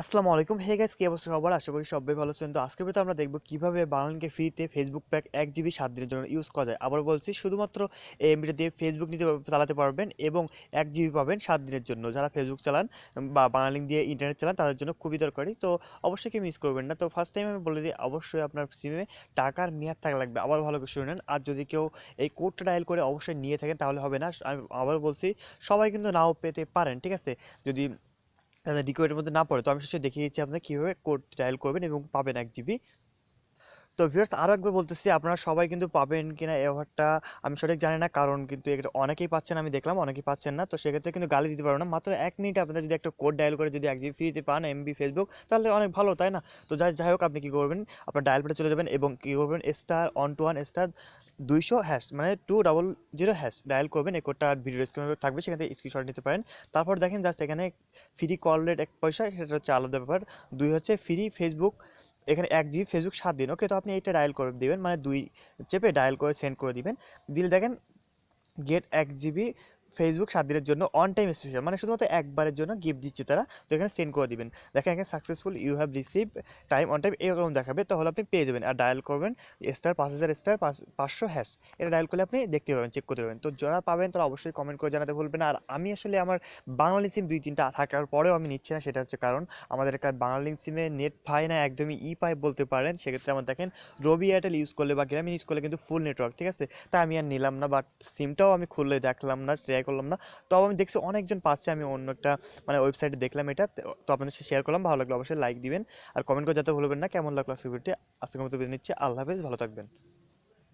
আসসালামু আলাইকুম। Hey guys, কি অবস্থা সবার? আশা করি সবাই ভালো আছেন। তো আজকের ভিডিওতে আমরা দেখব কিভাবে বাংলালিংকে ফ্রিতে ফেসবুক প্যাক 1 জিবি 7 দিনের জন্য ইউজ করা যায়। আবার বলছি, শুধুমাত্র এই এমবিটা দিয়ে ফেসবুক চালাতে পারবেন এবং 1 জিবি পাবেন 7 দিনের জন্য। যারা ফেসবুক চালান বা বাংলালিংক দিয়ে ইন্টারনেট চালান তাদের জন্য খুবই দরকারি। তো অবশ্যই কেউ মিস করবেন না। তো ফার্স্ট টাইম আমি বলে দিই, অবশ্যই আপনার সিমে টাকার মেয়াদ থাকা লাগবে। আবার ভালো করে শুনে নেন। আর যদি কেউ এই কোডটা ডায়াল করে অবশ্যই নিয়ে থাকেন তাহলে হবে না। আমি আবার বলছি, সবাই কিন্তু নাও পেতে পারেন, ঠিক আছে? যদি রিকোয়ার্ডের মধ্যে না পড়ে, তো আমি শেষে দেখিয়ে দিচ্ছি আপনাকে কীভাবে কোড ডায়াল করবেন এবং পাবেন 1 জিবি। তো ভিউয়ার্স, আরও একবার বলতেছি, আপনারা সবাই কিন্তু পাবেন কিনা এই অফারটা আমি সঠিক জানি না, কারণ কিন্তু এটা অনেকেই পাচ্ছেন, আমি দেখলাম অনেকেই পাচ্ছেন না। তো সেক্ষেত্রে কিন্তু গালি দিতে পারবো না। মাত্র 1 মিনিটে আপনারা যদি একটা কোড ডায়াল করে যদি 1 জিবি ফ্রিতে পান এমবি ফেসবুক, তাহলে অনেক ভালো, তাই না? তো যাই হোক, আপনি কী করবেন, আপনার ডায়াল প্যাডে চলে যাবেন এবং কী করবেন, *121* 200# মানে 200# ডায়াল করবেন। এই কোডটা ভিডিও স্ক্রিনে থাকবে, সেখান থেকে স্ক্রিনশট নিতে পারেন। তারপর দেখেন জাস্ট এখানে ফ্রি কল রেট 1 পয়সা, সেটা হচ্ছে আলাদা ব্যাপার। 2 হচ্ছে ফ্রি ফেসবুক, এখানে 1 জিবি ফেসবুক 7 দিন। ওকে, তো আপনি এইটা ডায়াল করে দিবেন, মানে 2 চেপে ডায়াল করে সেন্ড করে দিবেন। দিলে দেখেন গেট 1 জিবি ফেসবুক 7 দিনের জন্য অন টাইম স্পেশাল, মানে শুধুমাত্র একবারের জন্য গিফট দিচ্ছে তারা। তো এখানে সেন্ড করে দিবেন। দেখেন এখানে successful, you have receive time on time এরকম দেখাবে, তাহলে আপনি পেয়ে যাবেন। আর ডায়াল করবেন *5000*500#, এটা ডায়াল করলে আপনি দেখতে পাবেন, চেক করতে পারবেন। তো যারা পাবেন তারা অবশ্যই কমেন্ট করে জানাতে ভুলবেন না। আর আমি আসলে আমার বাংলালিংক সিম 2-3টা থাকার পরেও আমি নিচ্ছি না, সেটা হচ্ছে কারণ আমাদের একটা বাংলালিংক সিমে নেট পায় না, একদমই পায় বলতে পারেন। সেক্ষেত্রে আমার দেখেন রবি এয়ারটেল ইউজ করলে বা গ্রামীণ ইউজ করলে কিন্তু ফুল নেটওয়ার্ক, ঠিক আছে? তাই আমি আর নিলাম না, বাট সিমটাও আমি খুললে দেখলাম না, ট্রাই করলাম না। তবে আমি দেখছি অনেকজন পাচ্ছে, আমি অন্য একটা মানে ওয়েবসাইটে দেখলাম এটা, তো আপনাদের সাথে শেয়ার করলাম। ভালো লাগলো অবশ্যই লাইক দিবেন আর কমেন্ট করে যেতে ভুলবেন না কেমন লাগলো আজকের ভিডিওটি। আজকের মতো বিদায় নিচ্ছি। আল্লাহ হাফেজ, ভালো থাকবেন।